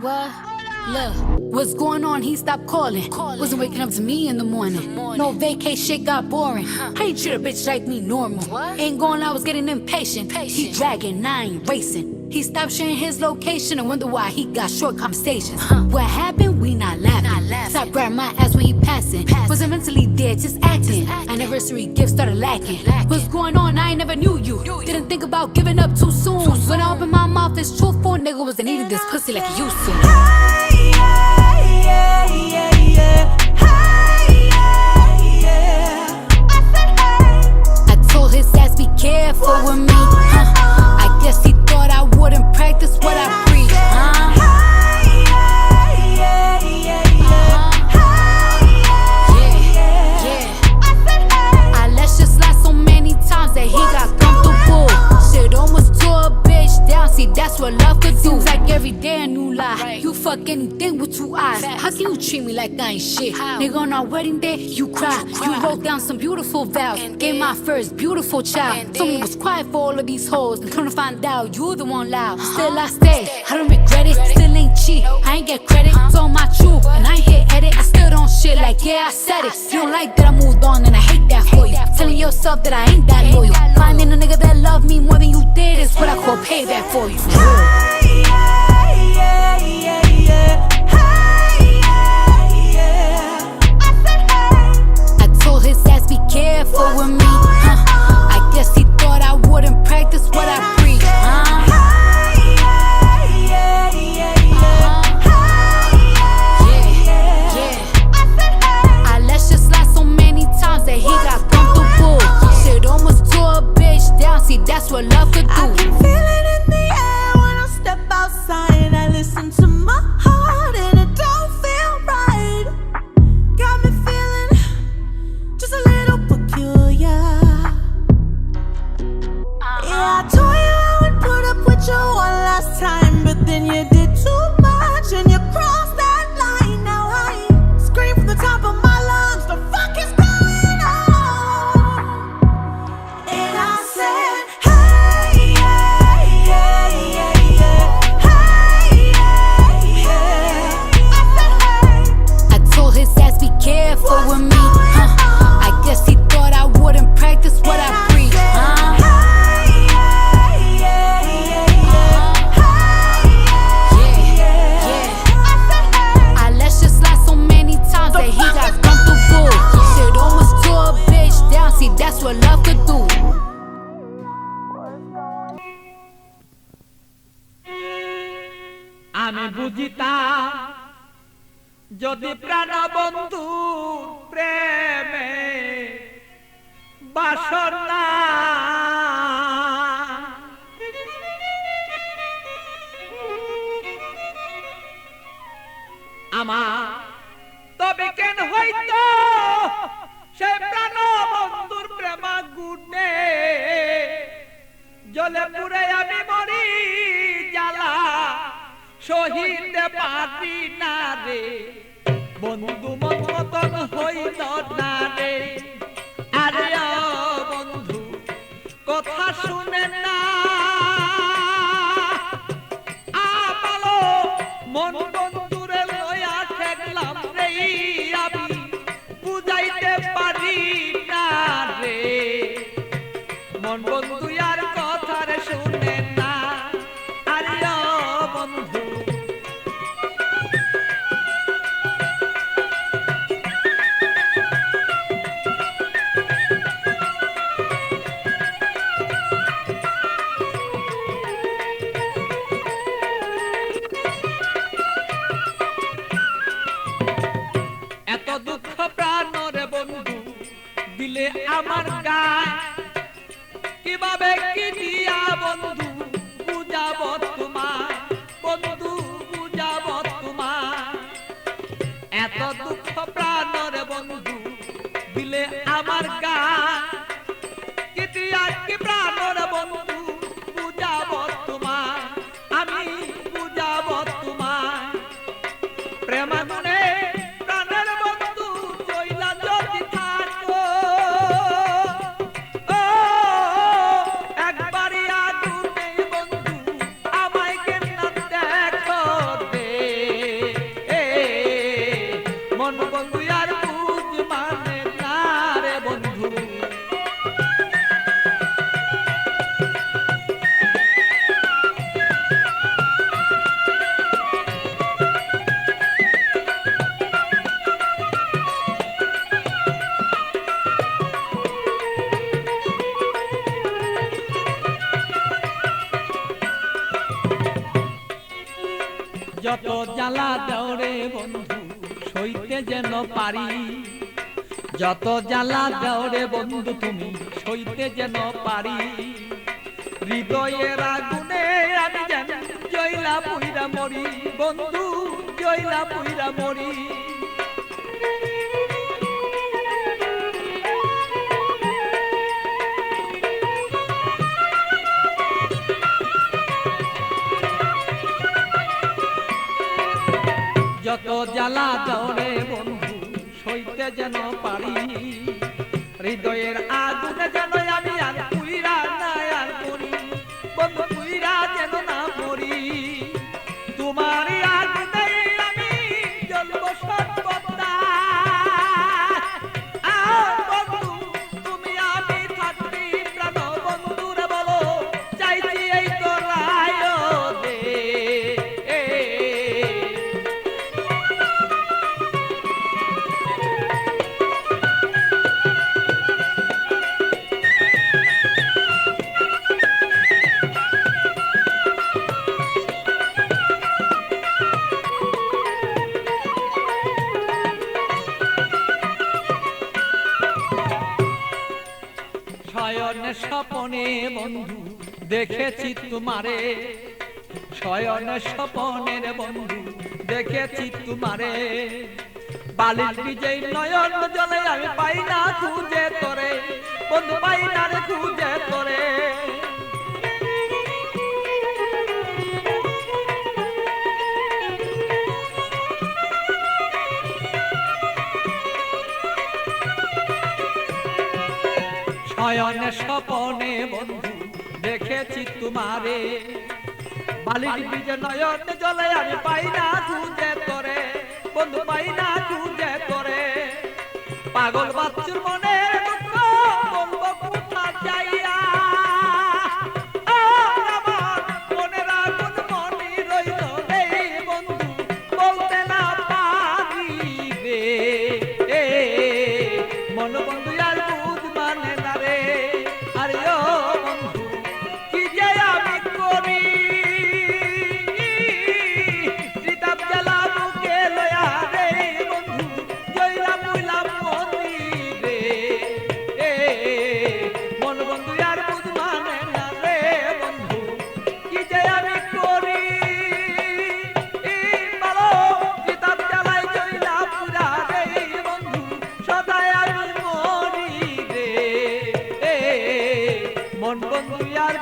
What? Look, what's going on? He stopped calling. Wasn't waking up to me in the morning. No vacay shit got boring. How you treat a bitch like me normal? Ain't going, I was getting impatient. He dragging, I ain't racing. He stopped sharing his location and wonder why he got short conversations. What happened? We not laughing. Stop grabbing my ass when he passing. Wasn't mentally dead, just acting. Anniversary gift started lacking. What's going on? I ain't never knew you. Didn't think about giving up too soon. When I opened my mouth, this truthful nigga wasn't eating this pussy like he used to. I told his ass be careful with me. I guess he thought I wouldn't practice what I preach. I let shit slide so many times that he got comfortable. Shit almost tore a bitch down. See, that's what love could do. Seems like every day a new lie. You fuck anything with 2 eyes. How can you treat me like I ain't shit? Nigga, on our wedding day, you cry. You wrote down some beautiful vows. Gave my first beautiful child. Told me it was quiet for all of these hoes. And come to find out, you the one loud. Still I stay, I don't regret it. Still ain't cheat, I ain't get credit. It's all my truth, and I ain't hit edit. I still don't shit like, yeah, I said it. You don't like that I moved on, and I hate that for you. Telling yourself that I ain't that loyal. Finding a nigga that love me more than you did is what I call payback for you. I told his ass be careful with me. I guess he thought I wouldn't practice what I preach. I let shit slide so many times that he got comfortable. Shit almost tore a bitch down. See, that's what love could do. I can feel it in the air when I step outside. I listen to my heart and it don't feel right. Got me feeling just a little peculiar. Yeah, I told you I would put up with you one last time, but then you did too much and you crossed that line. Now I scream from the top of my lungs, the fuck is going on? And I said, hey, yeah, yeah, yeah, yeah. Hey, yeah, yeah. I told his ass be careful with me. I guess he thought I wouldn't practice what I preach. I let shit slide so many times that he got comfortable. Shit almost tore a bitch down. See, that's what love could do. আমি বুঝিতাম যদি প্রাণ বন্ধু প্রেমে বাসনা আমার তবে কেন হইতো সে প্রাণ বন্ধুর প্রেমা গুণে জলে পুরে আমি মরি জ্বালা সহিতে পারি না রে বন্ধু মতন হইল না রে আরে ও বন্ধু কথা শুনে না আমালো মন বন্ধুরে লয়া ঠেকলাম রে আমি বুঝাইতে পারি না রে মন বন্ধু আর কথা রে শুনে না আরে ও বন্ধু এত দুঃখ প্রাণরে বন্ধু দিলে আমার গায় কিভাবে কি দিয়া বন্ধু বুঝাবো তোমার বন্ধু বুঝাবো তোমার এত দুঃখ প্রাণরে বন্ধু দিলে আমার গায় কি দিয়া কি প্রাণরে বন্ধু বুঝাবো তোমার আমি বুঝাবো তোমার প্রেমাগুনে প্রাণের বন্ধু কইলা যদি থাকো ও একবারই আগুনে বন্ধু আমায় কেন দেখো দে জ্বালা দাও রে বন্ধু সইতে যেন পারি, যত জ্বালা দাও রে বন্ধু তুমি সইতে যেন পারি। হৃদয়ের আগুনে আমি যেন জয়লা পুইরা মরি, বন্ধু জয়লা পুইরা মরি। যত জ্বালা দাও রে বন্ধু সইতে যেন পারি, হৃদয়ের আগুনে যেন আমি আর পুইরা না আর মরি, বন্ধু পুইরা যেন না মরি। তোমার আগুনে আমি জ্বলব সর্বদা, বন্ধু তুমি আমি থাকবি প্রাণ, বন্ধুরে বলো চাইছি এই তো রায় দে। শয়নে স্বপনে বন্ধু দেখেছি তোমারে, শয়নে স্বপনের বন্ধু দেখেছি তোমারে। বালির বিজয় নয়ন জলে আমি পাই না খুঁজে তোরে, বন্ধু পাই না রে খুঁজে তোরে। শয়নে স্বপনে বন্ধু দেখেছি তোমারে, বালির বীজে নয়ন জলে আমি পাই না খুঁজে তোরে, বন্ধু পাই না খুঁজে তোরে। পাগল বাচ্চুর মনে দুঃখ বলবো কোথা যাইয়া, আমার মনের আগুন মনে রইল রে বন্ধু বলতে না পারি রে। মন বন্ধু আর বুঝ মানে না রে, আরে ও বন্ধু কি যে আমি করি, হৃদয় জ্বালা বুকে লয়া রে বন্ধু জয়লা মুইলা মরি রে। মন বন্ধু আর বুঝ মানে না রে বন্ধু কি যে আমি করি, বলো হৃদয় জ্বালায় জয়লা পুরা রে বন্ধু সদাই আমি মরি রে। মন বন্ধু আর